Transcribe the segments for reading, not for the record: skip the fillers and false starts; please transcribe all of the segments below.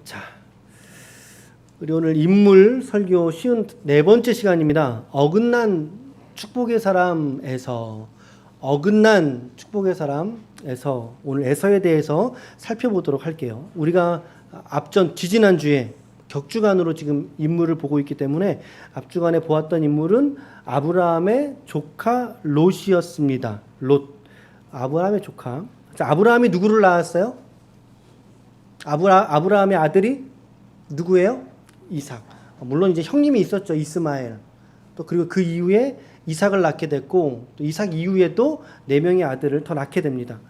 자, 우리 오늘 인물 설교 54번째 시간입니다. 어긋난 축복의 사람에서 오늘 에서에 대해서 살펴보도록 할게요. 우리가 지지난주에 격주간으로 지금 인물을 보고 있기 때문에 앞주간에 보았던 인물은 아브라함의 조카 롯이었습니다. 아브라함의 조카. 자, 아브라함이 누구를 낳았어요? 아브라함의 아들이 누구예요? 이삭. 물론 이제 형님이 있었죠. 이스마엘. 또 그리고 그 이후에 이삭을 낳게 됐고, 또 이삭 이후에도 4명의 아들을 더 낳게 됩니다.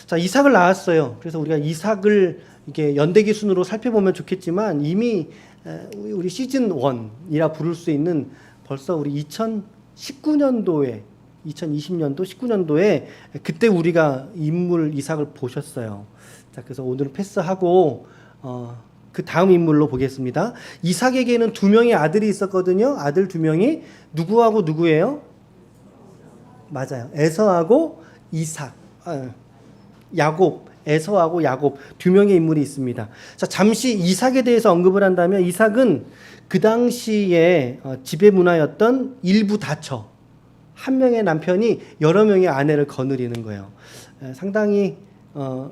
자, 이삭을 낳았어요. 그래서 우리가 이삭을 이렇게 연대기 순으로 살펴보면 좋겠지만 이미 우리 시즌 1이라 부를 수 있는 벌써 우리 2019년도에 그때 우리가 인물 이삭을 보셨어요. 자, 그래서 오늘은 패스하고 그 다음 인물로 보겠습니다. 이삭에게는 2명의 아들이 있었거든요. 아들 2명이 누구하고 누구예요? 맞아요. 에서하고 이삭. 야곱. 에서하고 야곱 2명의 인물이 있습니다. 자, 잠시 이삭에 대해서 언급을 한다면 이삭은 그 당시에 지배 문화였던 일부 다처. 한 명의 남편이 여러 명의 아내를 거느리는 거예요. 상당히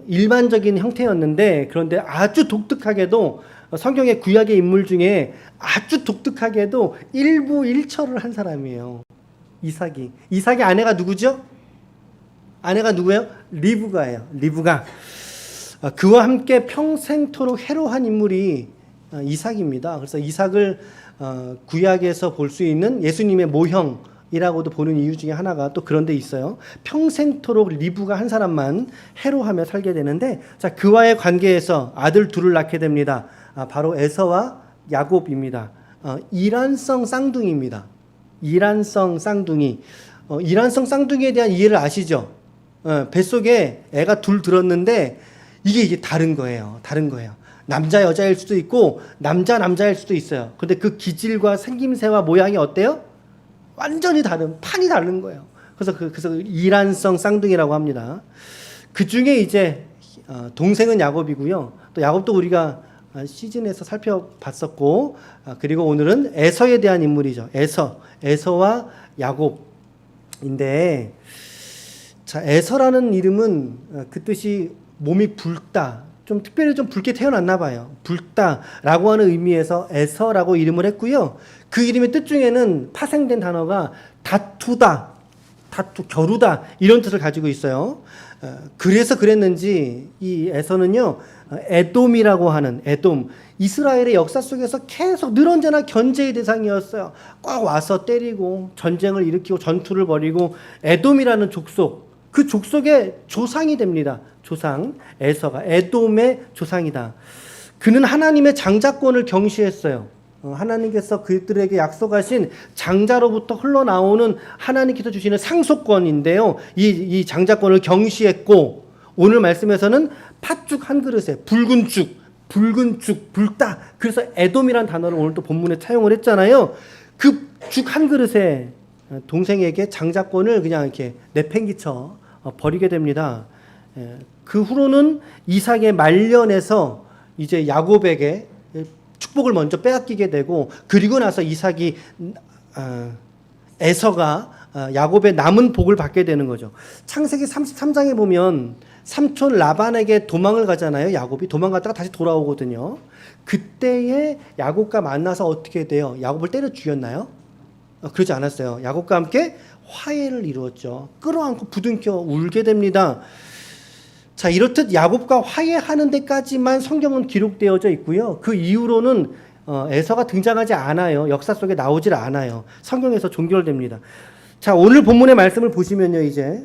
일반적인 형태였는데, 그런데 아주 독특하게도 성경의 구약의 인물 중에 아주 독특하게도 일부 일처를 한 사람이에요. 이삭의 아내가 누구죠? 아내가 누구예요? 리브가예요. 리브가. 그와 함께 평생토록 해로한 인물이 이삭입니다. 그래서 이삭을 구약에서 볼 수 있는 예수님의 모형이라고도 보는 이유 중에 하나가 또 그런 데 있어요. 평생토록 리브가 한 사람만 해로하며 살게 되는데, 자, 그와의 관계에서 아들 둘을 낳게 됩니다. 바로 에서와 야곱입니다. 이란성 쌍둥이입니다. 이란성 쌍둥이에 대한 이해를 아시죠? 뱃속에 애가 둘 들었는데 이게 다른 거예요. 남자 여자일 수도 있고 남자일 수도 있어요. 근데 그 기질과 생김새와 모양이 어때요? 완전히 판이 다른 거예요. 그래서 이란성 쌍둥이라고 합니다. 그 중에 이제 동생은 야곱이고요. 또 야곱도 우리가 시즌에서 살펴봤었고, 그리고 오늘은 에서에 대한 인물이죠. 에서와 야곱인데, 자, 에서라는 이름은 그 뜻이 몸이 붉다, 좀 특별히 좀 붉게 태어났나 봐요. 붉다라고 하는 의미에서 에서라고 이름을 했고요. 그 이름의 뜻 중에는 파생된 단어가 겨루다 이런 뜻을 가지고 있어요. 그래서 그랬는지 이 에서는요, 에돔이라고 하는 이스라엘의 역사 속에서 계속 늘 언제나 견제의 대상이었어요. 꼭 와서 때리고 전쟁을 일으키고 전투를 벌이고, 에돔이라는 족속, 그 족속의 조상이 됩니다. 에서가 에돔의 조상이다. 그는 하나님의 장자권을 경시했어요. 하나님께서 그들에게 약속하신 장자로부터 흘러나오는 하나님께서 주시는 상속권인데요. 이 장자권을 경시했고, 오늘 말씀에서는 팥죽 한 그릇에 붉은 죽, 붉다. 그래서 에돔이라는 단어를 오늘 또 본문에 차용을 했잖아요. 그 죽 한 그릇에 동생에게 장자권을 그냥 이렇게 내팽기쳐 버리게 됩니다. 그 후로는 이삭의 말년에서 이제 야곱에게 축복을 먼저 빼앗기게 되고, 그리고 나서 에서가 야곱의 남은 복을 받게 되는 거죠. 창세기 33장에 보면 삼촌 라반에게 도망을 가잖아요. 야곱이 도망갔다가 다시 돌아오거든요. 그때에 야곱과 만나서 어떻게 돼요? 야곱을 때려 죽였나요? 그러지 않았어요. 야곱과 함께 화해를 이루었죠. 끌어안고 부둥켜 울게 됩니다. 자, 이렇듯 야곱과 화해하는 데까지만 성경은 기록되어져 있고요. 그 이후로는 에서가 등장하지 않아요. 역사 속에 나오질 않아요. 성경에서 종결됩니다. 자, 오늘 본문의 말씀을 보시면요,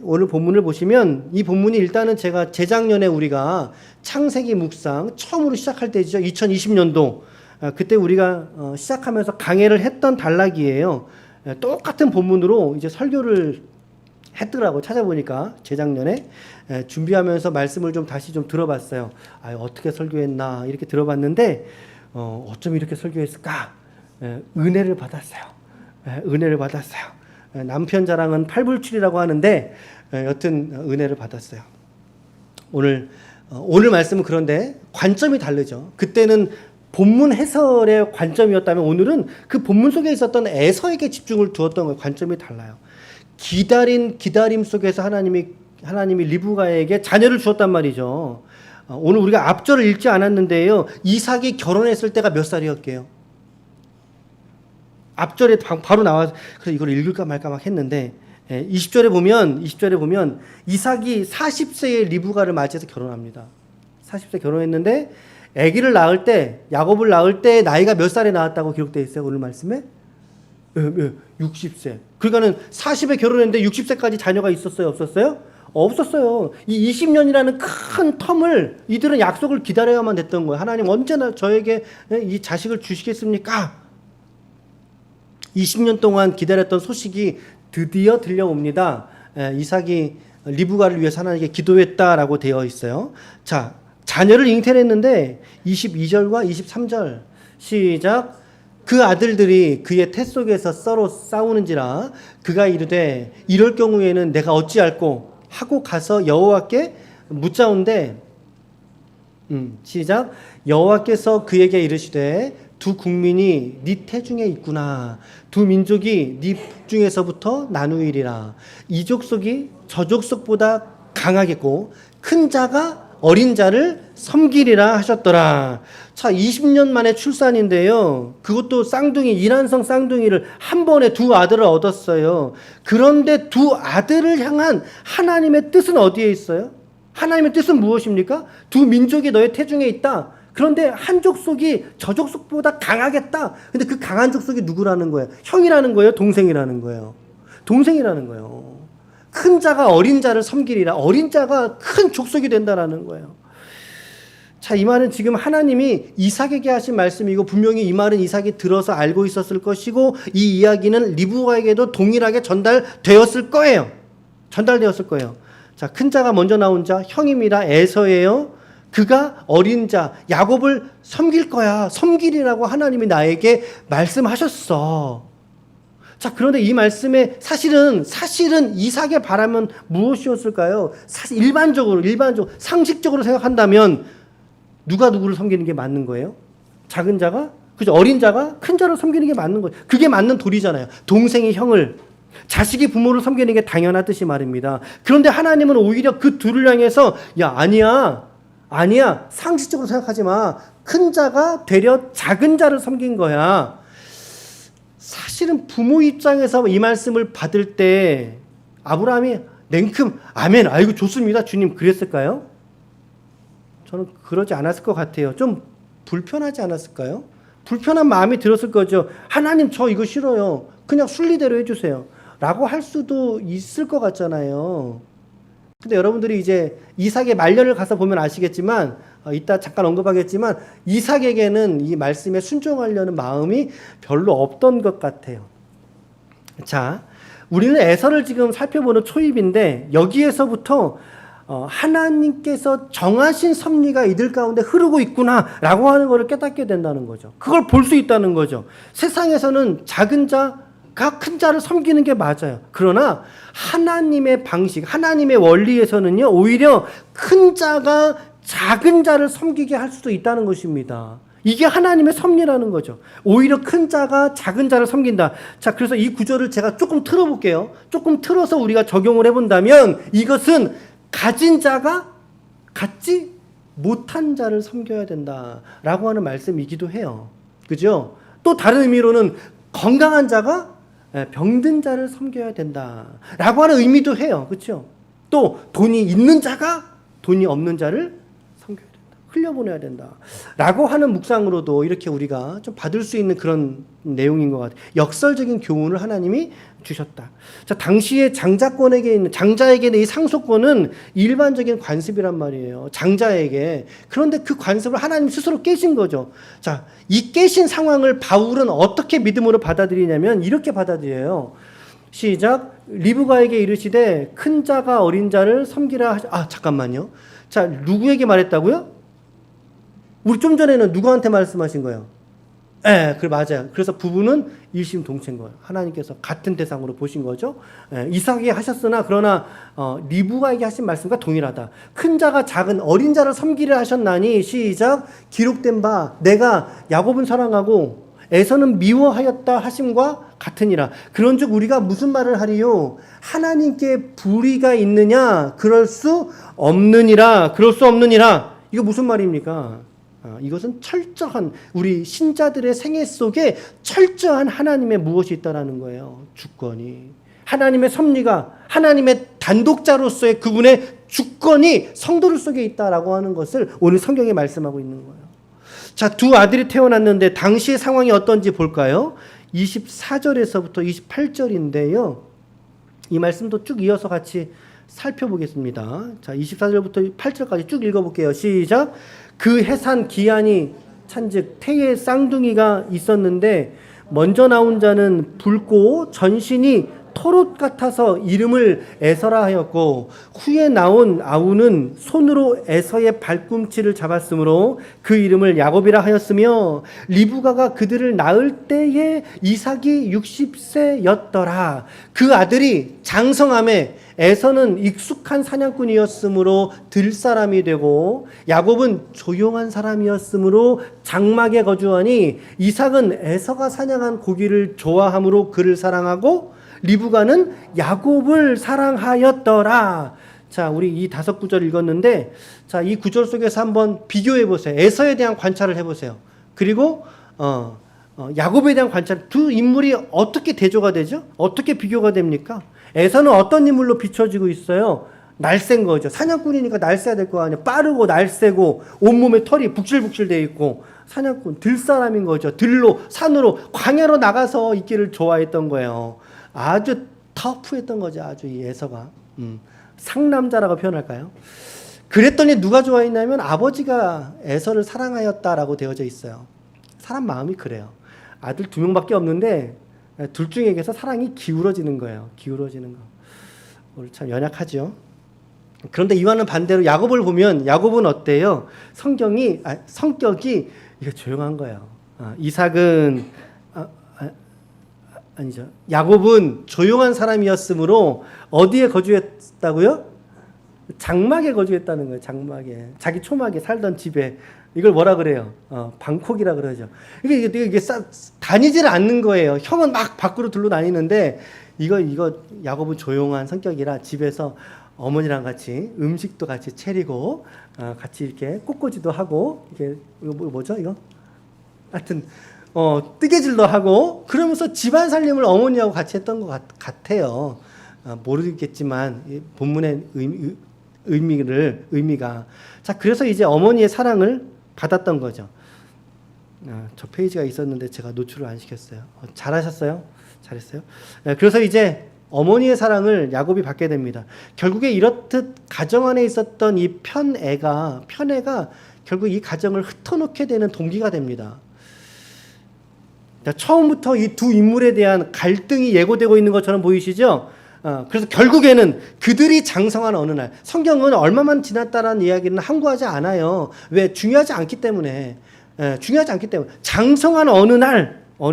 오늘 본문을 보시면, 이 본문이 일단은 제가 재작년에 우리가 창세기 묵상 처음으로 시작할 때죠. 2020년도. 그때 우리가 시작하면서 강해를 했던 단락이에요. 똑같은 본문으로 이제 설교를 했더라고, 찾아보니까. 재작년에 준비하면서 말씀을 다시 들어봤어요. 어떻게 설교했나 이렇게 들어봤는데, 어쩜 이렇게 설교했을까? 은혜를 받았어요. 남편 자랑은 팔불출이라고 하는데, 여튼 은혜를 받았어요. 오늘 말씀은 그런데 관점이 다르죠. 그때는 본문 해설의 관점이었다면 오늘은 그 본문 속에 있었던 에서에게 집중을 두었던 거예요. 관점이 달라요. 기다림 속에서 하나님이 리브가에게 자녀를 주었단 말이죠. 오늘 우리가 앞절을 읽지 않았는데요. 이삭이 결혼했을 때가 몇 살이었게요? 앞절에 바로 나와서 그래서 이걸 읽을까 말까 막 했는데 20절에 보면 이삭이 40세에 리브가를 맞이해서 결혼합니다. 40세 결혼했는데 아기를 낳을 때 야곱을 낳을 때 나이가 몇 살에 낳았다고 기록되어 있어요. 오늘 말씀에 60세. 그러니까는 40에 결혼했는데 60세까지 자녀가 있었어요, 없었어요? 없었어요. 이 20년이라는 큰 텀을 이들은 약속을 기다려야만 됐던 거예요. 하나님 언제나 저에게 이 자식을 주시겠습니까? 20년 동안 기다렸던 소식이 드디어 들려옵니다. 이삭이 리브가를 위해서 하나님께 기도했다라고 되어 있어요. 자, 자녀를 잉태했는데 22절과 23절 시작. 그 아들들이 그의 태 속에서 서로 싸우는지라 그가 이르되 이럴 경우에는 내가 어찌할꼬 하고 가서 여호와께 묻자온대. 시작. 여호와께서 그에게 이르시되 두 국민이 네 태중에 있구나. 두 민족이 네 북중에서부터 나누이리라. 이 족속이 저 족속보다 강하겠고 큰 자가 어린 자를 섬기리라 하셨더라. 자, 20년 만에 출산인데요. 그것도 쌍둥이, 이란성 쌍둥이를 한 번에 두 아들을 얻었어요. 그런데 두 아들을 향한 하나님의 뜻은 어디에 있어요? 하나님의 뜻은 무엇입니까? 두 민족이 너의 태중에 있다. 그런데 한 족속이 저 족속보다 강하겠다. 근데 그 강한 족속이 누구라는 거예요? 형이라는 거예요? 동생이라는 거예요? 동생이라는 거예요. 큰 자가 어린 자를 섬기리라. 어린 자가 큰 족속이 된다라는 거예요. 자, 이 말은 지금 하나님이 이삭에게 하신 말씀이고 분명히 이 말은 이삭이 들어서 알고 있었을 것이고 이 이야기는 리브가에게도 동일하게 전달되었을 거예요. 전달되었을 거예요. 자, 큰 자가 먼저 나온 자 형입니다. 에서예요. 그가 어린 자 야곱을 섬길 거야. 섬기리라고 하나님이 나에게 말씀하셨어. 자, 그런데 이 말씀에 사실은 이삭의 바람은 무엇이었을까요? 사실 일반적으로 상식적으로 생각한다면 누가 누구를 섬기는 게 맞는 거예요? 작은 자가? 그죠? 어린 자가 큰 자를 섬기는 게 맞는 거예요. 그게 맞는 도리잖아요. 동생이 형을, 자식이 부모를 섬기는 게 당연하듯이 말입니다. 그런데 하나님은 오히려 그 둘을 향해서 야, 아니야. 상식적으로 생각하지 마. 큰 자가 되려 작은 자를 섬긴 거야. 사실은 부모 입장에서 이 말씀을 받을 때 아브라함이 냉큼 아멘, 아이고 좋습니다 주님 그랬을까요? 저는 그러지 않았을 것 같아요. 좀 불편하지 않았을까요? 불편한 마음이 들었을 거죠. 하나님 저 이거 싫어요. 그냥 순리대로 해주세요. 라고 할 수도 있을 것 같잖아요. 근데 여러분들이 이제 이삭의 말년을 가서 보면 아시겠지만 이따 잠깐 언급하겠지만 이삭에게는 이 말씀에 순종하려는 마음이 별로 없던 것 같아요. 자, 우리는 에서를 지금 살펴보는 초입인데 여기에서부터 하나님께서 정하신 섭리가 이들 가운데 흐르고 있구나라고 하는 것을 깨닫게 된다는 거죠. 그걸 볼 수 있다는 거죠. 세상에서는 작은 자가 큰 자를 섬기는 게 맞아요. 그러나 하나님의 방식, 하나님의 원리에서는요, 오히려 큰 자가 작은 자를 섬기게 할 수도 있다는 것입니다. 이게 하나님의 섭리라는 거죠. 오히려 큰 자가 작은 자를 섬긴다. 자, 그래서 이 구절을 제가 조금 틀어볼게요. 조금 틀어서 우리가 적용을 해본다면 이것은 가진 자가 갖지 못한 자를 섬겨야 된다라고 하는 말씀이기도 해요. 그죠? 또 다른 의미로는 건강한 자가 병든 자를 섬겨야 된다라고 하는 의미도 해요. 그렇죠? 또 돈이 있는 자가 돈이 없는 자를 섬겨야 된다. 흘려보내야 된다라고 하는 묵상으로도 이렇게 우리가 좀 받을 수 있는 그런 내용인 것 같아요. 역설적인 교훈을 하나님이 주셨다. 자, 당시에 장자에게는 이 상속권은 일반적인 관습이란 말이에요. 장자에게. 그런데 그 관습을 하나님 스스로 깨신 거죠. 자, 이 깨신 상황을 바울은 어떻게 믿음으로 받아들이냐면 이렇게 받아들여요. 시작. 리브가에게 이르시되 큰 자가 어린 자를 섬기라 잠깐만요. 자, 누구에게 말했다고요? 우리 좀 전에는 누구한테 말씀하신 거예요? 예, 그 맞아요. 그래서 부부는 일심동체인 거예요. 하나님께서 같은 대상으로 보신 거죠. 예, 이삭에게 하셨으나 그러나 리브가에게 하신 말씀과 동일하다. 큰 자가 작은 어린 자를 섬기려 하셨나니 시작 기록된 바 내가 야곱은 사랑하고 에서는 미워하였다 하심과 같으니라. 그런즉 우리가 무슨 말을 하리요? 하나님께 불의가 있느냐? 그럴 수 없느니라. 그럴 수 없느니라. 이거 무슨 말입니까? 이것은 철저한 우리 신자들의 생애 속에 철저한 하나님의 무엇이 있다라는 거예요. 주권이. 하나님의 섭리가 하나님의 단독자로서의 그분의 주권이 성도들 속에 있다라고 하는 것을 오늘 성경에 말씀하고 있는 거예요. 자, 두 아들이 태어났는데 당시의 상황이 어떤지 볼까요? 24절에서부터 28절인데요. 이 말씀도 쭉 이어서 같이 살펴보겠습니다. 자, 24절부터 8절까지 쭉 읽어볼게요. 시작. 그 해산 기한이 찬즉 태의 쌍둥이가 있었는데 먼저 나온 자는 붉고 전신이 토롯 같아서 이름을 에서라 하였고 후에 나온 아우는 손으로 에서의 발꿈치를 잡았으므로 그 이름을 야곱이라 하였으며 리브가가 그들을 낳을 때에 이삭이 60세였더라. 그 아들이 장성함에 에서는 익숙한 사냥꾼이었으므로 들사람이 되고 야곱은 조용한 사람이었으므로 장막에 거주하니 이삭은 에서가 사냥한 고기를 좋아함으로 그를 사랑하고 리브가는 야곱을 사랑하였더라. 자, 우리 이 5구절 읽었는데 자, 이 구절 속에서 한번 비교해 보세요. 에서에 대한 관찰을 해 보세요. 그리고 야곱에 대한 관찰. 두 인물이 어떻게 대조가 되죠? 어떻게 비교가 됩니까? 에서는 어떤 인물로 비춰지고 있어요? 날쌘 거죠. 사냥꾼이니까 날쌘야 될 거 아니에요. 빠르고 날쌘고 온몸에 털이 북실북실 돼 있고 사냥꾼, 들사람인 거죠. 들로 산으로 광야로 나가서 있기를 좋아했던 거예요. 아주 터프했던 거죠. 아주 이 에서가 상남자라고 표현할까요? 그랬더니 누가 좋아했냐면 아버지가 에서를 사랑하였다라고 되어져 있어요. 사람 마음이 그래요. 아들 2명밖에 없는데 둘 중에게서 사랑이 기울어지는 거예요. 기울어지는 거. 우리 참 연약하죠. 그런데 이와는 반대로 야곱을 보면 야곱은 어때요? 성격이 이게 조용한 거예요. 이삭은 아니죠. 야곱은 조용한 사람이었으므로 어디에 거주했다고요? 장막에 거주했다는 거예요. 장막에. 자기 초막에 살던 집에. 이걸 뭐라 그래요? 방콕이라 그러죠. 이게 다니질 않는 거예요. 형은 막 밖으로 둘러 다니는데 이거 야곱은 조용한 성격이라 집에서 어머니랑 같이 음식도 같이 차리고 같이 이렇게 꽃꽂이도 하고 이게 뭐죠 이거? 하여튼 뜨개질도 하고 그러면서 집안 살림을 어머니하고 같이 했던 것 같아요. 모르겠지만 본문의 의미가 자 그래서 이제 어머니의 사랑을 받았던 거죠. 저 페이지가 있었는데 제가 노출을 안 시켰어요. 잘하셨어요? 잘했어요? 그래서 이제 어머니의 사랑을 야곱이 받게 됩니다. 결국에 이렇듯 가정 안에 있었던 이 편애가 결국 이 가정을 흩어놓게 되는 동기가 됩니다. 처음부터 이 두 인물에 대한 갈등이 예고되고 있는 것처럼 보이시죠? 그래서 결국에는 그들이 장성한 어느 날, 성경은 얼마만 지났다라는 이야기는 함구하지 않아요. 왜? 중요하지 않기 때문에. 장성한 어느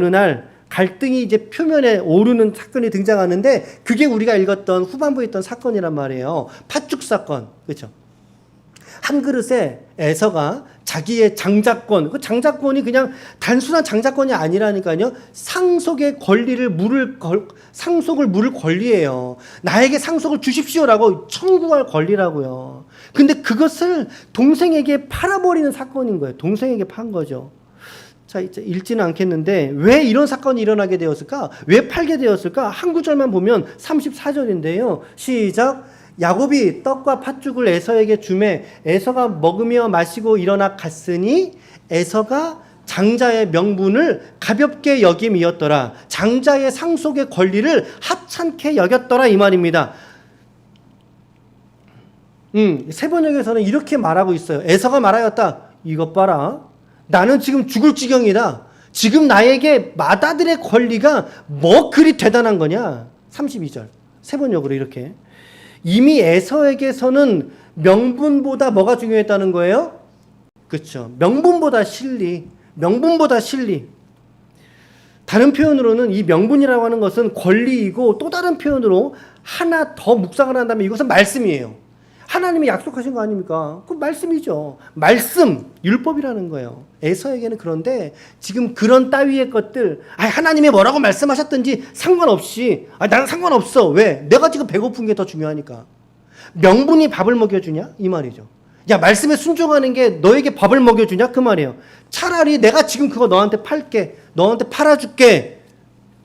날 갈등이 이제 표면에 오르는 사건이 등장하는데 그게 우리가 읽었던 후반부에 있던 사건이란 말이에요. 팥죽 사건. 그렇죠? 한 그릇에 에서가 자기의 장자권, 그 장자권이 그냥 단순한 장자권이 아니라니까요. 상속의 권리를 상속을 물을 권리예요. 나에게 상속을 주십시오라고 청구할 권리라고요. 근데 그것을 동생에게 팔아버리는 사건인 거예요. 동생에게 판 거죠. 자, 이제 읽지는 않겠는데 왜 이런 사건이 일어나게 되었을까? 왜 팔게 되었을까? 한 구절만 보면 34절인데요. 시작. 야곱이 떡과 팥죽을 에서에게 주매 에서가 먹으며 마시고 일어나 갔으니 에서가 장자의 명분을 가볍게 여김이었더라. 장자의 상속의 권리를 하찮게 여겼더라 이 말입니다. 세번역에서는 이렇게 말하고 있어요. 에서가 말하였다. 이것 봐라. 나는 지금 죽을 지경이다. 지금 나에게 맏아들의 권리가 뭐 그리 대단한 거냐. 32절. 세번역으로 이렇게. 이미 에서에게서는 명분보다 뭐가 중요했다는 거예요? 그렇죠. 명분보다 실리. 다른 표현으로는 이 명분이라고 하는 것은 권리이고, 또 다른 표현으로 하나 더 묵상을 한다면 이것은 말씀이에요. 하나님이 약속하신 거 아닙니까? 그 말씀이죠. 말씀, 율법이라는 거예요. 에서에게는. 그런데 지금 그런 따위의 것들, 하나님이 뭐라고 말씀하셨든지 상관없이, 나는 상관없어. 왜? 내가 지금 배고픈 게 더 중요하니까. 명분이 밥을 먹여주냐? 이 말이죠. 야, 말씀에 순종하는 게 너에게 밥을 먹여주냐? 그 말이에요. 차라리 내가 지금 그거 너한테 팔게, 너한테 팔아줄게.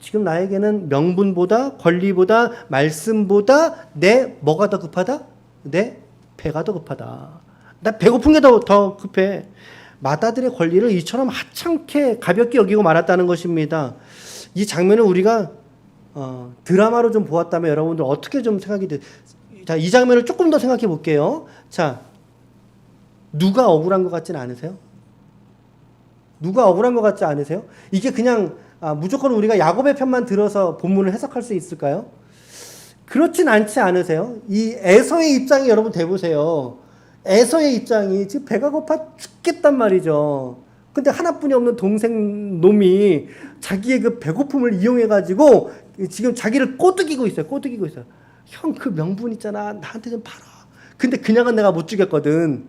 지금 나에게는 명분보다, 권리보다, 말씀보다 내 뭐가 더 급하다? 내 배가 더 급하다. 나 배고픈 게 더 급해. 마다들의 권리를 이처럼 하찮게 가볍게 여기고 말았다는 것입니다. 이 장면을 우리가 드라마로 좀 보았다면 여러분들 어떻게 좀 생각이 자, 이 장면을 조금 더 생각해 볼게요. 자, 누가 억울한 것 같지는 않으세요? 누가 억울한 것 같지 않으세요? 이게 그냥 무조건 우리가 야곱의 편만 들어서 본문을 해석할 수 있을까요? 그렇진 않지 않으세요? 이 에서의 입장이 여러분 대보세요. 에서의 입장이 지금 배가 고파 죽겠단 말이죠. 근데 하나뿐이 없는 동생 놈이 자기의 그 배고픔을 이용해가지고 지금 자기를 꼬드기고 있어요. 꼬드기고 있어요. 형, 그 명분 있잖아. 나한테 좀 팔아. 근데 그냥은 내가 못 주겠거든.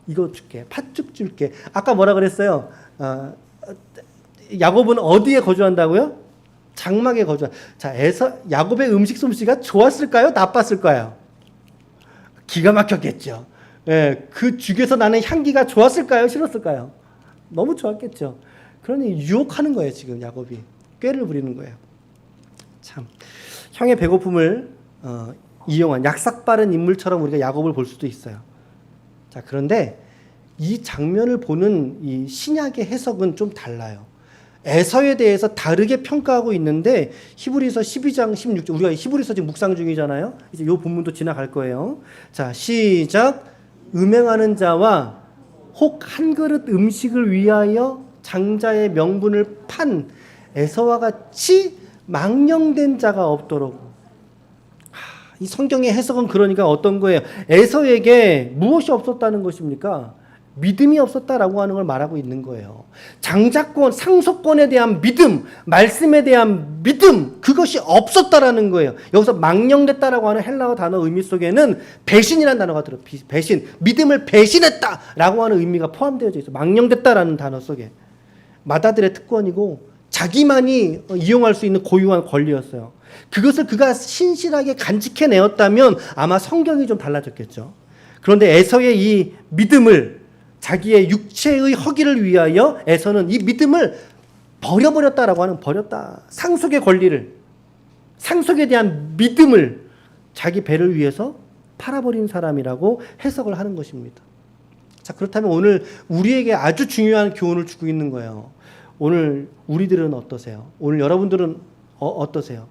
이거 줄게. 팥죽 줄게. 아까 뭐라 그랬어요? 야곱은 어디에 거주한다고요? 장막에 거주한. 자, 야곱의 음식 솜씨가 좋았을까요? 나빴을까요? 기가 막혔겠죠. 예, 그 죽에서 나는 향기가 좋았을까요? 싫었을까요? 너무 좋았겠죠. 그러니 유혹하는 거예요, 지금 야곱이. 꾀를 부리는 거예요. 참, 형의 배고픔을 이용한 약삭빠른 인물처럼 우리가 야곱을 볼 수도 있어요. 자, 그런데 이 장면을 보는 이 신약의 해석은 좀 달라요. 에서에 대해서 다르게 평가하고 있는데 히브리서 12장 16절, 우리가 히브리서 지금 묵상 중이잖아요. 이제 이 본문도 지나갈 거예요. 자, 시작. 음행하는 자와 혹 한 그릇 음식을 위하여 장자의 명분을 판 에서와 같이 망령된 자가 없도록. 이 성경의 해석은 그러니까 어떤 거예요? 에서에게 무엇이 없었다는 것입니까? 믿음이 없었다라고 하는 걸 말하고 있는 거예요. 장자권, 상속권에 대한 믿음, 말씀에 대한 믿음, 그것이 없었다라는 거예요. 여기서 망령됐다라고 하는 헬라어 단어 의미 속에는 배신이라는 단어가 들어요. 배신, 믿음을 배신했다라고 하는 의미가 포함되어 있어요. 망령됐다라는 단어 속에. 마다들의 특권이고 자기만이 이용할 수 있는 고유한 권리였어요. 그것을 그가 신실하게 간직해내었다면 아마 성경이 좀 달라졌겠죠. 그런데 에서의 이 믿음을, 자기의 육체의 허기를 위하여 에서는 이 믿음을 버려버렸다라고 하는, 버렸다. 상속의 권리를, 상속에 대한 믿음을 자기 배를 위해서 팔아버린 사람이라고 해석을 하는 것입니다. 자, 그렇다면 오늘 우리에게 아주 중요한 교훈을 주고 있는 거예요. 오늘 우리들은 어떠세요? 오늘 여러분들은 어떠세요?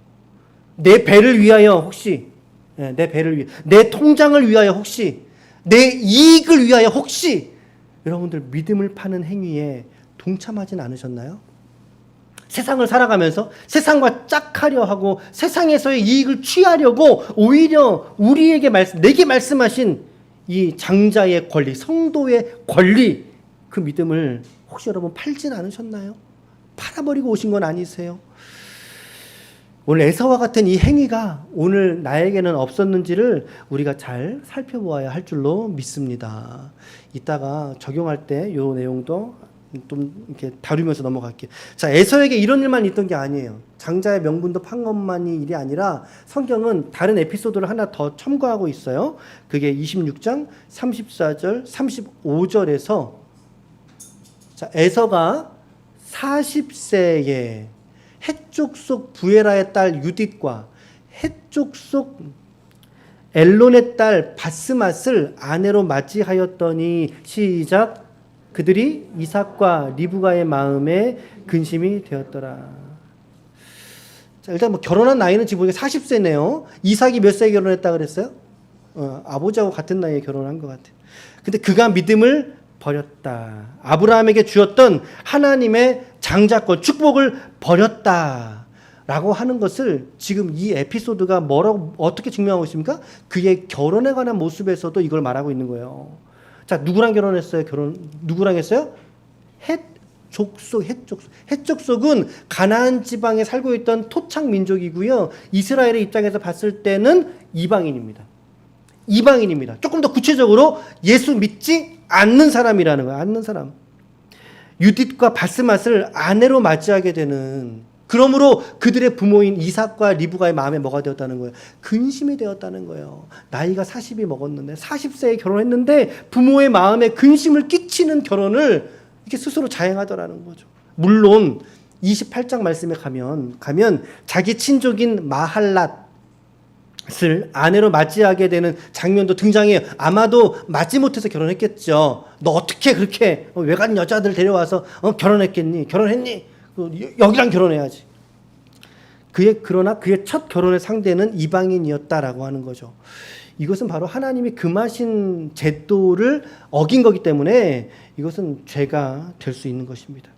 내 배를 위하여 혹시, 내 배를 위해, 내 통장을 위하여 혹시, 내 이익을 위하여 혹시 여러분들 믿음을 파는 행위에 동참하진 않으셨나요? 세상을 살아가면서 세상과 짝하려 하고 세상에서의 이익을 취하려고 오히려 우리에게 내게 말씀하신 이 장자의 권리, 성도의 권리, 그 믿음을 혹시 여러분 팔진 않으셨나요? 팔아버리고 오신 건 아니세요? 오늘 에서와 같은 이 행위가 오늘 나에게는 없었는지를 우리가 잘 살펴보아야 할 줄로 믿습니다. 이따가 적용할 때 이 내용도 좀 이렇게 다루면서 넘어갈게요. 자, 에서에게 이런 일만 있던 게 아니에요. 장자의 명분도 판 것만이 일이 아니라 성경은 다른 에피소드를 하나 더 첨가하고 있어요. 그게 26장 34절, 35절에서 자, 에서가 40세에 헷족 속 부에라의 딸 유딧과 헷족 속 엘론의 딸 바스맛을 아내로 맞이하였더니 시작. 그들이 이삭과 리브가의 마음에 근심이 되었더라. 자, 일단 뭐 결혼한 나이는 지금 보니까 40세네요. 이삭이 몇 세에 결혼했다 그랬어요? 아버지하고 같은 나이에 결혼한 것 같아요. 근데 그가 믿음을 버렸다. 아브라함에게 주었던 하나님의 장자권, 축복을 버렸다. 라고 하는 것을 지금 이 에피소드가 뭐라고, 어떻게 증명하고 있습니까? 그의 결혼에 관한 모습에서도 이걸 말하고 있는 거예요. 자, 누구랑 결혼했어요? 누구랑 했어요? 족속, 헷족속은 가나안 지방에 살고 있던 토착 민족이고요. 이스라엘의 입장에서 봤을 때는 이방인입니다. 이방인입니다. 조금 더 구체적으로 예수 믿지 않는 사람이라는 거예요. 않는 사람. 유딧과 바스맛을 아내로 맞이하게 되는, 그러므로 그들의 부모인 이삭과 리브가의 마음에 뭐가 되었다는 거예요? 근심이 되었다는 거예요. 나이가 40이 먹었는데 40세에 결혼했는데 부모의 마음에 근심을 끼치는 결혼을 이렇게 스스로 자행하더라는 거죠. 물론 28장 말씀에 가면 자기 친족인 마할랏을 아내로 맞이하게 되는 장면도 등장해요. 아마도 맞지 못해서 결혼했겠죠. 너 어떻게 그렇게 외간 여자들 데려와서 결혼했겠니? 결혼했니? 여기랑 결혼해야지. 그러나 그의 첫 결혼의 상대는 이방인이었다라고 하는 거죠. 이것은 바로 하나님이 금하신 제도를 어긴 거기 때문에 이것은 죄가 될 수 있는 것입니다.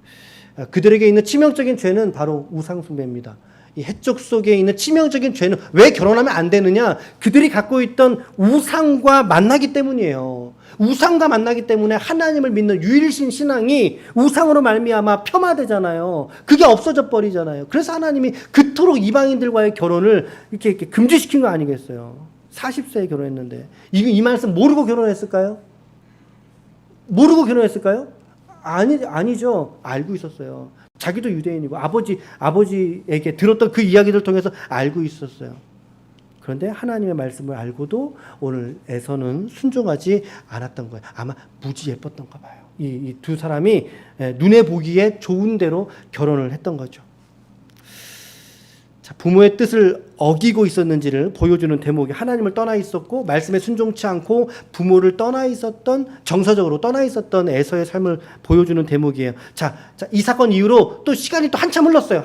그들에게 있는 치명적인 죄는 바로 우상숭배입니다. 이 해적 속에 있는 치명적인 죄는 왜 결혼하면 안 되느냐? 그들이 갖고 있던 우상과 만나기 때문이에요. 우상과 만나기 때문에 하나님을 믿는 유일신 신앙이 우상으로 말미암아 폄하되잖아요. 그게 없어져 버리잖아요. 그래서 하나님이 그토록 이방인들과의 결혼을 이렇게 금지시킨 거 아니겠어요? 40세에 결혼했는데 이 말씀 모르고 결혼했을까요? 모르고 결혼했을까요? 아니죠. 알고 있었어요. 자기도 유대인이고 아버지에게 들었던 그 이야기를 통해서 알고 있었어요. 그런데 하나님의 말씀을 알고도 오늘 에서는 순종하지 않았던 거예요. 아마 무지 예뻤던가 봐요. 이 두 사람이 눈에 보기에 좋은 대로 결혼을 했던 거죠. 자, 부모의 뜻을 어기고 있었는지를 보여주는 대목이 하나님을 떠나 있었고 말씀에 순종치 않고 부모를 떠나 있었던, 정서적으로 떠나 있었던 에서의 삶을 보여주는 대목이에요. 자, 이 사건 이후로 또 시간이 또 한참 흘렀어요.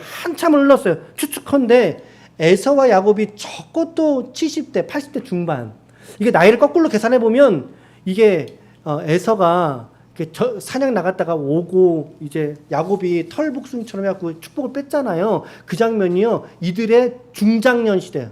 추측컨대 에서와 야곱이 적어도 70대, 80대 중반. 이게 나이를 거꾸로 계산해 보면 이게 에서가 사냥 나갔다가 오고 이제 야곱이 털복숭이처럼 해갖고 축복을 뺐잖아요. 그 장면이요. 이들의 중장년 시대,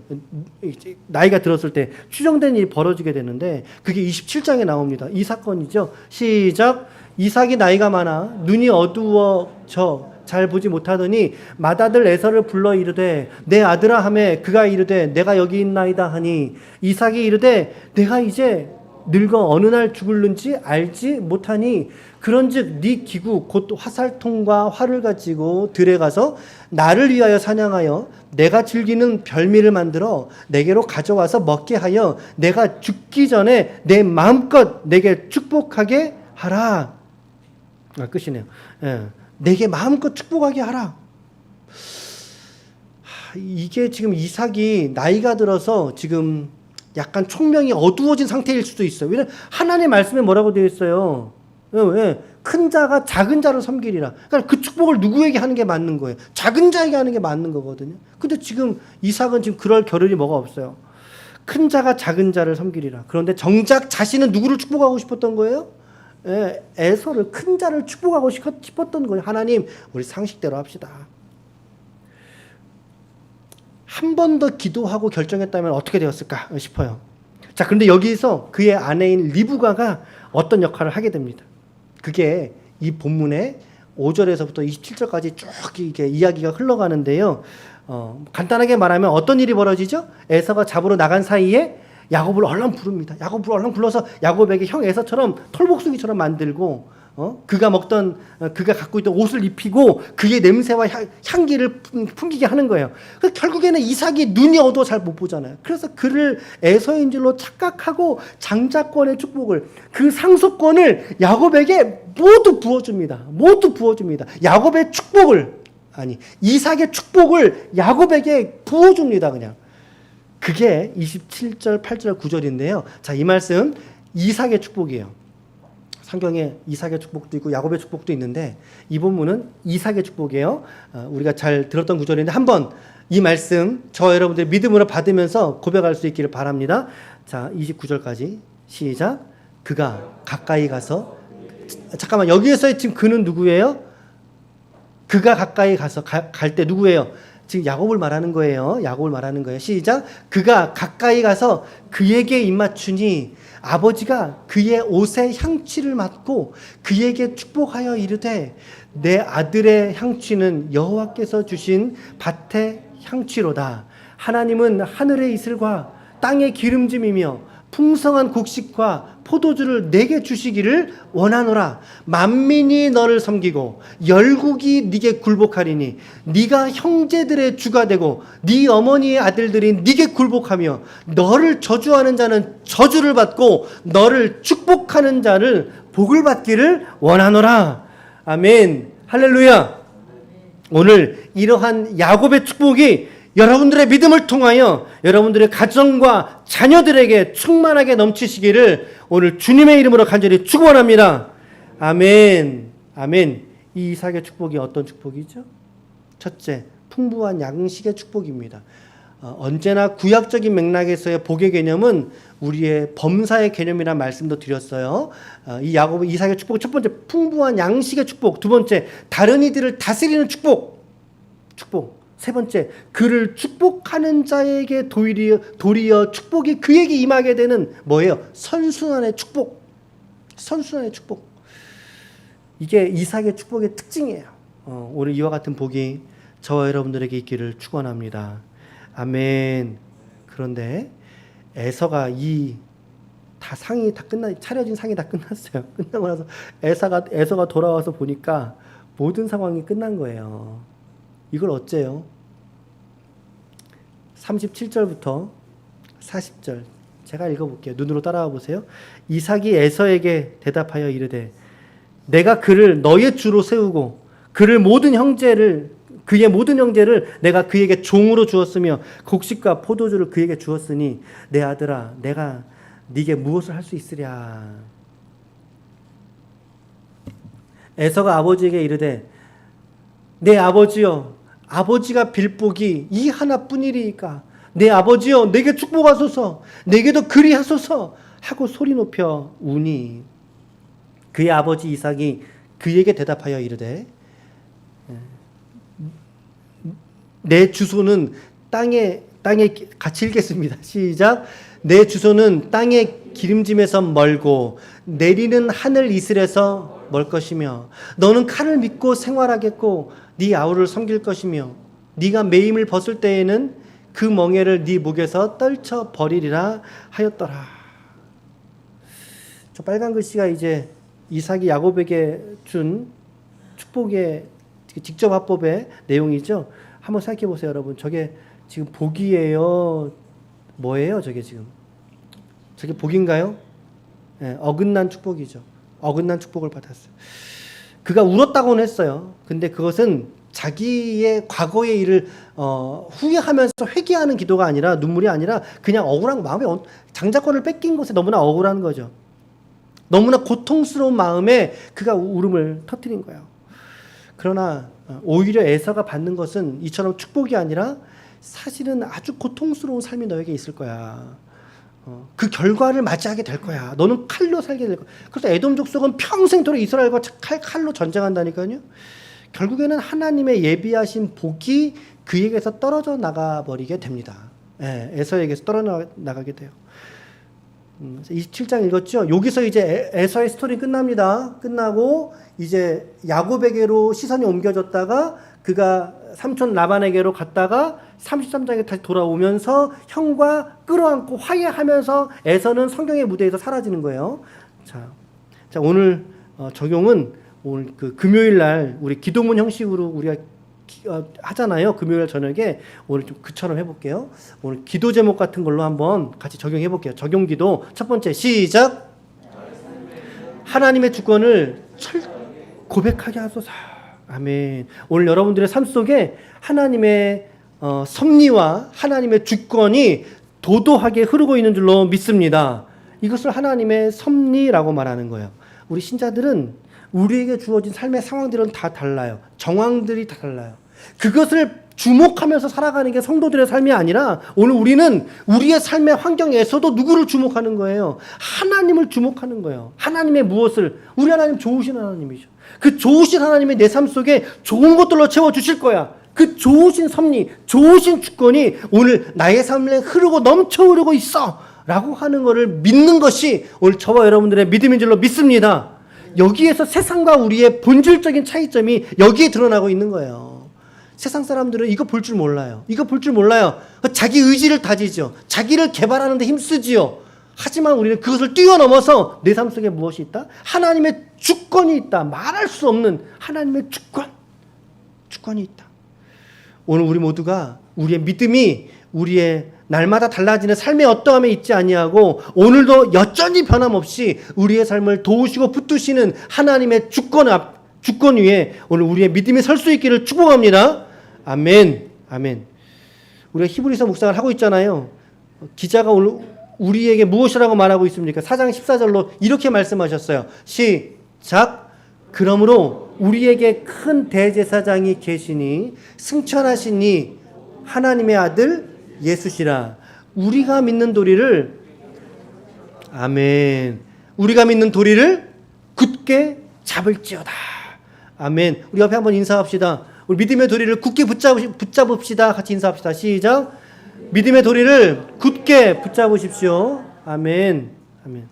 나이가 들었을 때 추정된 일이 벌어지게 되는데 그게 27장에 나옵니다. 이 사건이죠. 시작. 이삭이 나이가 많아 눈이 어두워져 잘 보지 못하더니 맏아들 에서를 불러 이르되 내 아들아 하매 그가 이르되 내가 여기 있나이다 하니 이삭이 이르되 내가 이제 늙어 어느 날 죽을는지 알지 못하니 그런즉 네 기구 곧 화살통과 활을 가지고 들에 가서 나를 위하여 사냥하여 내가 즐기는 별미를 만들어 내게로 가져와서 먹게 하여 내가 죽기 전에 내 마음껏 내게 축복하게 하라. 끝이네요. 내게 마음껏 축복하게 하라. 이게 지금 이삭이 나이가 들어서 지금 약간 총명이 어두워진 상태일 수도 있어요. 왜냐하면 하나님의 말씀에 뭐라고 되어 있어요? 큰 자가 작은 자를 섬기리라. 그러니까 그 축복을 누구에게 하는 게 맞는 거예요? 작은 자에게 하는 게 맞는 거거든요. 근데 지금 이삭은 지금 그럴 겨를이 뭐가 없어요. 큰 자가 작은 자를 섬기리라. 그런데 정작 자신은 누구를 축복하고 싶었던 거예요? 에서를, 큰 자를 축복하고 싶었던 거예요. 하나님, 우리 상식대로 합시다. 한 번 더 기도하고 결정했다면 어떻게 되었을까 싶어요. 자, 그런데 여기서 그의 아내인 리브가가 어떤 역할을 하게 됩니다. 그게 이 본문의 5절에서부터 27절까지 쭉 이게 이야기가 흘러가는데요. 간단하게 말하면 어떤 일이 벌어지죠? 에서가 잡으러 나간 사이에 야곱을 얼른 부릅니다. 야곱을 얼른 불러서 야곱에게 형 에서처럼 털복숭이처럼 만들고 그가 갖고 있던 옷을 입히고 그의 냄새와 향기를 풍기게 하는 거예요. 결국에는 이삭이 눈이 어두워 잘 못 보잖아요. 그래서 그를 에서인 줄로 착각하고 장자권의 축복을, 그 상속권을 야곱에게 모두 부어줍니다. 야곱의 축복을, 이삭의 축복을 야곱에게 부어줍니다. 그냥. 그게 27절, 8절, 9절인데요. 자, 이 말씀 이삭의 축복이에요. 성경에 이삭의 축복도 있고 야곱의 축복도 있는데 이 본문은 이삭의 축복이에요. 우리가 잘 들었던 구절인데 한번 이 말씀 저 여러분들 믿음으로 받으면서 고백할 수 있기를 바랍니다. 자, 29절까지 시작. 그가 가까이 가서, 잠깐만, 여기에서의 지금 그는 누구예요? 그가 가까이 가서 갈 때 누구예요? 지금 야곱을 말하는 거예요. 야곱을 말하는 거예요. 시작. 그가 가까이 가서 그에게 입맞추니 아버지가 그의 옷에 향취를 맡고 그에게 축복하여 이르되 내 아들의 향취는 여호와께서 주신 밭의 향취로다. 하나님은 하늘의 이슬과 땅의 기름짐이며 풍성한 곡식과 포도주를 내게 주시기를 원하노라. 만민이 너를 섬기고 열국이 네게 굴복하리니 네가 형제들의 주가 되고 네 어머니의 아들들이 네게 굴복하며 너를 저주하는 자는 저주를 받고 너를 축복하는 자를 복을 받기를 원하노라. 아멘. 할렐루야. 오늘 이러한 야곱의 축복이 여러분들의 믿음을 통하여 여러분들의 가정과 자녀들에게 충만하게 넘치시기를 오늘 주님의 이름으로 간절히 축원합니다. 아멘. 아멘. 이 이삭의 축복이 어떤 축복이죠? 첫째, 풍부한 양식의 축복입니다. 언제나 구약적인 맥락에서의 복의 개념은 우리의 범사의 개념이라는 말씀도 드렸어요. 이 야곱의 이삭의 축복, 첫 번째 풍부한 양식의 축복, 두 번째 다른 이들을 다스리는 축복. 세 번째, 그를 축복하는 자에게 도리어 축복이 그에게 임하게 되는 뭐예요? 선순환의 축복. 선순환의 축복. 이게 이삭의 축복의 특징이에요. 오늘 이와 같은 복이 저와 여러분들에게 있기를 축원합니다. 아멘. 그런데 에서가 차려진 상이 다 끝났어요. 끝나고 나서 에서가 돌아와서 보니까 모든 상황이 끝난 거예요. 이걸 어째요? 37절부터 40절 제가 읽어볼게요. 눈으로 따라와 보세요. 이삭이 에서에게 대답하여 이르되 내가 그를 너의 주로 세우고 그의 모든 형제를 내가 그에게 종으로 주었으며 곡식과 포도주를 그에게 주었으니 내 아들아 내가 네게 무엇을 할 수 있으랴. 에서가 아버지에게 이르되 내 아버지여 아버지가 빌 복이 이 하나뿐이리이까 내 아버지여 내게 축복하소서 내게도 그리하소서 하고 소리 높여 우니 그의 아버지 이삭이 그에게 대답하여 이르되 내 주소는 땅에 같이 읽겠습니다. 시작. 내 주소는 땅의 기름짐에서 멀고 내리는 하늘 이슬에서 멀 것이며 너는 칼을 믿고 생활하겠고 네 아우를 섬길 것이며 네가 매임을 벗을 때에는 그 멍에를 네 목에서 떨쳐 버리리라 하였더라. 저 빨간 글씨가 이제 이삭이 야곱에게 준 축복의 직접 화법의 내용이죠. 한번 생각해 보세요, 여러분. 저게 지금 복이에요? 뭐예요, 저게 지금? 저게 복인가요? 네, 어긋난 축복이죠. 어긋난 축복을 받았어요. 그가 울었다고는 했어요. 근데 그것은 자기의 과거의 일을 후회하면서 회개하는 기도가 아니라 눈물이 아니라 그냥 억울한 마음에 장자권을 뺏긴 것에 너무나 억울한 거죠. 너무나 고통스러운 마음에 그가 울음을 터뜨린 거예요. 그러나 오히려 에서가 받는 것은 이처럼 축복이 아니라 사실은 아주 고통스러운 삶이 너에게 있을 거야. 그 결과를 맞이하게 될 거야. 너는 칼로 살게 될 거야. 그래서 에돔 족속은 평생토록 이스라엘과 칼로 전쟁한다니까요. 결국에는 하나님의 예비하신 복이 그에게서 떨어져 나가버리게 됩니다. 에서에게서 떨어져 나가게 돼요. 27장 읽었죠? 여기서 이제 에서의 스토리 끝납니다. 끝나고 이제 야곱에게로 시선이 옮겨졌다가 그가 삼촌 라반에게로 갔다가 33장에 다시 돌아오면서 형과 끌어안고 화해하면서 에서는 성경의 무대에서 사라지는 거예요. 자 오늘 적용은 오늘 그 금요일 날 우리 기도문 형식으로 우리가 하잖아요. 금요일 저녁에 오늘 좀 그처럼 해볼게요. 오늘 기도 제목 같은 걸로 한번 같이 적용해 볼게요. 적용 기도 첫 번째 시작. 하나님의 주권을 고백하게 하소서. 아멘. 오늘 여러분들의 삶 속에 하나님의 섭리와 하나님의 주권이 도도하게 흐르고 있는 줄로 믿습니다. 이것을 하나님의 섭리라고 말하는 거예요. 우리 신자들은 우리에게 주어진 삶의 상황들은 다 달라요. 정황들이 다 달라요. 그것을 주목하면서 살아가는 게 성도들의 삶이 아니라 오늘 우리는 우리의 삶의 환경에서도 누구를 주목하는 거예요? 하나님을 주목하는 거예요. 하나님의 무엇을? 우리 하나님 좋으신 하나님이죠. 그 좋으신 하나님이 내 삶 속에 좋은 것들로 채워주실 거야. 그 좋으신 섭리, 좋으신 주권이 오늘 나의 삶에 흐르고 넘쳐 흐르고 있어 라고 하는 것을 믿는 것이 오늘 저와 여러분들의 믿음인 줄로 믿습니다. 여기에서 세상과 우리의 본질적인 차이점이 여기에 드러나고 있는 거예요. 세상 사람들은 이거 볼 줄 몰라요. 이거 볼 줄 몰라요. 자기 의지를 다지죠. 자기를 개발하는 데 힘쓰지요. 하지만 우리는 그것을 뛰어넘어서 내 삶 속에 무엇이 있다? 하나님의 주권이 있다. 말할 수 없는 하나님의 주권이 있다. 오늘 우리 모두가 우리의 믿음이 우리의 날마다 달라지는 삶의 어떠함에 있지 아니하고 오늘도 여전히 변함없이 우리의 삶을 도우시고 붙드시는 하나님의 주권 위에 오늘 우리의 믿음이 설 수 있기를 축복합니다. 아멘. 아멘. 우리가 히브리서 묵상을 하고 있잖아요. 기자가 오늘 우리에게 무엇이라고 말하고 있습니까? 4장 14절로 이렇게 말씀하셨어요. 시작. 그러므로 우리에게 큰 대제사장이 계시니 승천하시니 하나님의 아들 예수시라. 우리가 믿는 도리를 아멘. 우리가 믿는 도리를 굳게 잡을지어다. 아멘. 우리 옆에 한번 인사합시다. 우리 믿음의 도리를 굳게 붙잡읍시다. 같이 인사합시다. 시작. 믿음의 도리를 굳게 붙잡으십시오. 아멘. 아멘.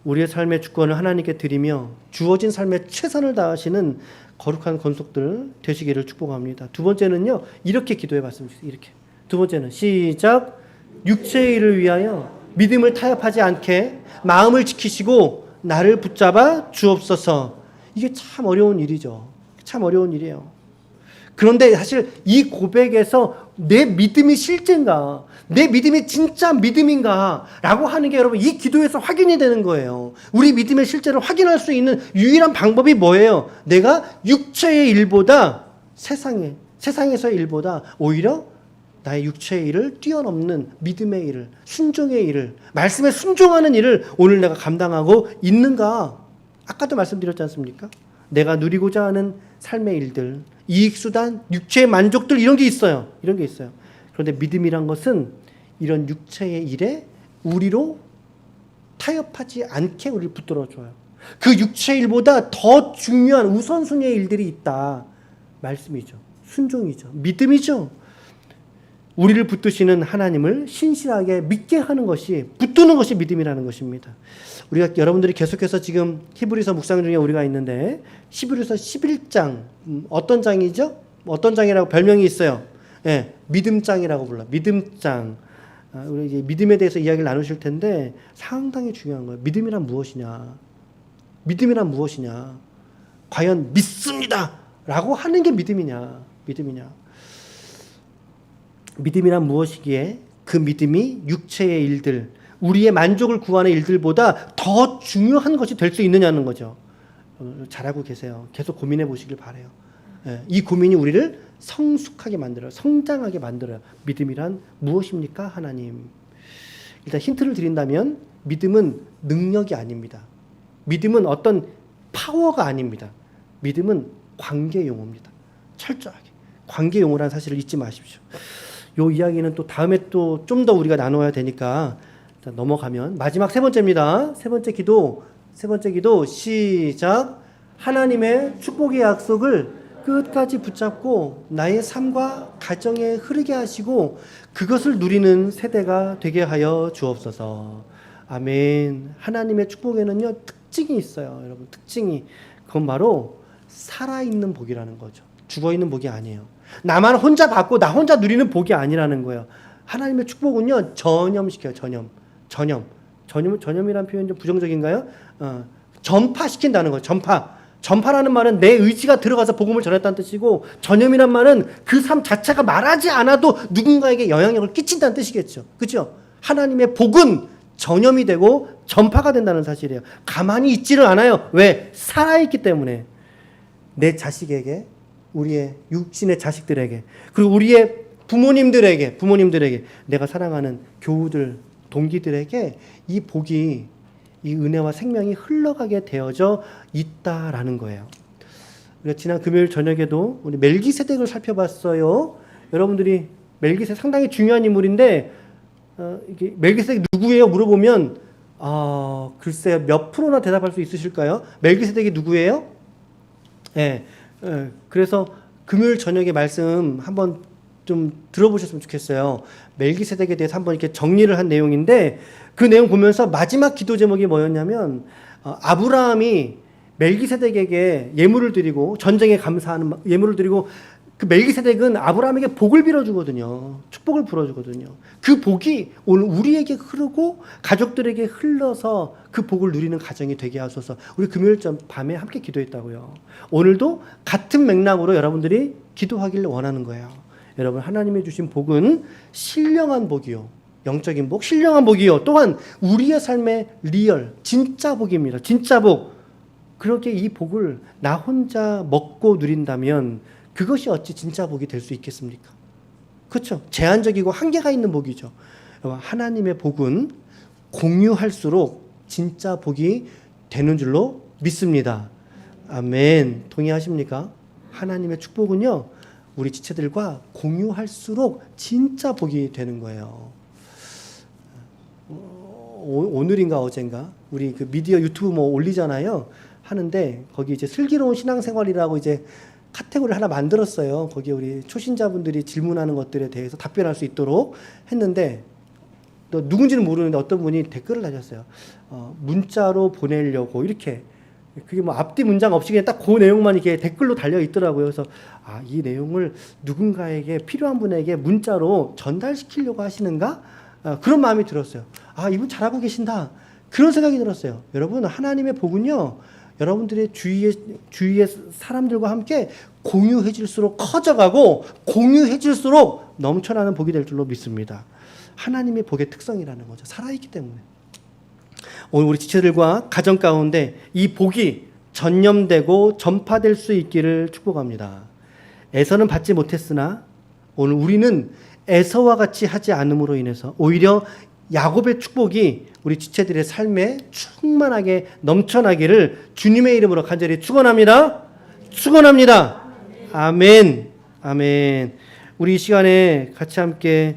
우리의 삶의 주권을 하나님께 드리며 주어진 삶에 최선을 다하시는 거룩한 권속들 되시기를 축복합니다. 두 번째는요. 이렇게 기도해 봤습니다. 이렇게. 두 번째는 시작. 육체의 일을 위하여 믿음을 타협하지 않게 마음을 지키시고 나를 붙잡아 주옵소서. 이게 참 어려운 일이죠. 참 어려운 일이에요. 그런데 사실 이 고백에서 내 믿음이 실제인가, 내 믿음이 진짜 믿음인가 라고 하는 게 여러분 이 기도에서 확인이 되는 거예요. 우리 믿음의 실제를 확인할 수 있는 유일한 방법이 뭐예요? 내가 육체의 일보다 세상에서의 일보다 오히려 나의 육체의 일을 뛰어넘는 믿음의 일을, 순종의 일을, 말씀에 순종하는 일을 오늘 내가 감당하고 있는가? 아까도 말씀드렸지 않습니까? 내가 누리고자 하는 삶의 일들, 이익수단, 육체의 만족들 이런 게 있어요. 이런 게 있어요. 그런데 믿음이란 것은 이런 육체의 일에 우리로 타협하지 않게 우리를 붙들어줘요. 그 육체의 일보다 더 중요한 우선순위의 일들이 있다. 말씀이죠. 순종이죠. 믿음이죠. 우리를 붙드시는 하나님을 신실하게 믿게 하는 것이, 붙드는 것이 믿음이라는 것입니다. 우리가 여러분들이 계속해서 지금 히브리서 묵상 중에 우리가 있는데 히브리서 11장 어떤 장이죠? 어떤 장이라고 별명이 있어요. 예, 믿음장이라고 불러요. 믿음장. 우리 이제 믿음에 대해서 이야기를 나누실 텐데 상당히 중요한 거예요. 믿음이란 무엇이냐? 믿음이란 무엇이냐? 과연 믿습니다라고 하는 게 믿음이냐? 믿음이란 무엇이기에 그 믿음이 육체의 일들, 우리의 만족을 구하는 일들보다 더 중요한 것이 될 수 있느냐는 거죠. 잘하고 계세요. 계속 고민해 보시길 바라요. 이 고민이 우리를 성숙하게 만들어요. 성장하게 만들어요. 믿음이란 무엇입니까? 하나님. 일단 힌트를 드린다면 믿음은 능력이 아닙니다. 믿음은 어떤 파워가 아닙니다. 믿음은 관계 용어입니다. 철저하게. 관계 용어라는 사실을 잊지 마십시오. 요 이야기는 또 다음에 또 좀 더 우리가 나눠야 되니까 넘어가면 마지막 세 번째입니다. 세 번째 기도 시작. 하나님의 축복의 약속을 끝까지 붙잡고 나의 삶과 가정에 흐르게 하시고 그것을 누리는 세대가 되게 하여 주옵소서. 아멘. 하나님의 축복에는요 특징이 있어요. 여러분 특징이. 그건 바로 살아있는 복이라는 거죠. 죽어있는 복이 아니에요. 나만 혼자 받고 나 혼자 누리는 복이 아니라는 거예요. 하나님의 축복은요 전염시켜요. 전염이라는 표현이 좀 부정적인가요? 전파시킨다는 거예요. 전파라는 말은 내 의지가 들어가서 복음을 전했다는 뜻이고, 전염이란 말은 그 삶 자체가 말하지 않아도 누군가에게 영향력을 끼친다는 뜻이겠죠. 그렇죠? 하나님의 복은 전염이 되고 전파가 된다는 사실이에요. 가만히 있지를 않아요. 왜? 살아있기 때문에. 내 자식에게, 우리의 육신의 자식들에게, 그리고 우리의 부모님들에게 내가 사랑하는 교우들, 동기들에게 이 복이, 이 은혜와 생명이 흘러가게 되어져 있다라는 거예요. 우리가 지난 금요일 저녁에도 우리 멜기세덱을 살펴봤어요. 여러분들이 멜기세덱 상당히 중요한 인물인데 이게 멜기세덱 누구예요? 물어보면 글쎄 몇 프로나 대답할 수 있으실까요? 멜기세덱이 누구예요? 그래서 금요일 저녁에 말씀 한번 좀 들어보셨으면 좋겠어요. 멜기세덱에 대해서 한번 이렇게 정리를 한 내용인데 그 내용 보면서 마지막 기도 제목이 뭐였냐면 아브라함이 멜기세덱에게 예물을 드리고 전쟁에 감사하는 예물을 드리고 그 멜기세덱은 아브라함에게 복을 빌어주거든요. 축복을 불어주거든요. 그 복이 오늘 우리에게 흐르고 가족들에게 흘러서 그 복을 누리는 가정이 되게 하소서. 우리 금요일 밤에 함께 기도했다고요. 오늘도 같은 맥락으로 여러분들이 기도하기를 원하는 거예요. 여러분, 하나님이 주신 복은 신령한 복이요, 영적인 복, 신령한 복이요, 또한 우리의 삶의 리얼 진짜 복입니다. 진짜 복. 그렇게 이 복을 나 혼자 먹고 누린다면 그것이 어찌 진짜 복이 될 수 있겠습니까? 그렇죠. 제한적이고 한계가 있는 복이죠. 하나님의 복은 공유할수록 진짜 복이 되는 줄로 믿습니다. 아멘. 동의하십니까? 하나님의 축복은요, 우리 지체들과 공유할수록 진짜 복이 되는 거예요. 오늘인가 어젠가 우리 그 미디어 유튜브 뭐 올리잖아요. 하는데 거기 이제 슬기로운 신앙생활이라고 이제 카테고리를 하나 만들었어요. 거기 우리 초신자분들이 질문하는 것들에 대해서 답변할 수 있도록 했는데 또 누군지는 모르는데 어떤 분이 댓글을 달렸어요. 문자로 보내려고 이렇게, 그게 뭐 앞뒤 문장 없이 그냥 딱 그 내용만 이렇게 댓글로 달려 있더라고요. 그래서 이 내용을 누군가에게 필요한 분에게 문자로 전달시키려고 하시는가? 그런 마음이 들었어요. 이분 잘하고 계신다. 그런 생각이 들었어요. 여러분, 하나님의 복은요, 여러분들의 주위의 사람들과 함께 공유해질수록 커져가고 공유해질수록 넘쳐나는 복이 될 줄로 믿습니다. 하나님의 복의 특성이라는 거죠. 살아있기 때문에. 오늘 우리 지체들과 가정 가운데 이 복이 전염되고 전파될 수 있기를 축복합니다. 에서는 받지 못했으나 오늘 우리는 에서와 같이 하지 않음으로 인해서 오히려 야곱의 축복이 우리 지체들의 삶에 충만하게 넘쳐나기를 주님의 이름으로 간절히 축원합니다. 축원합니다. 아멘. 아멘. 우리 이 시간에 같이 함께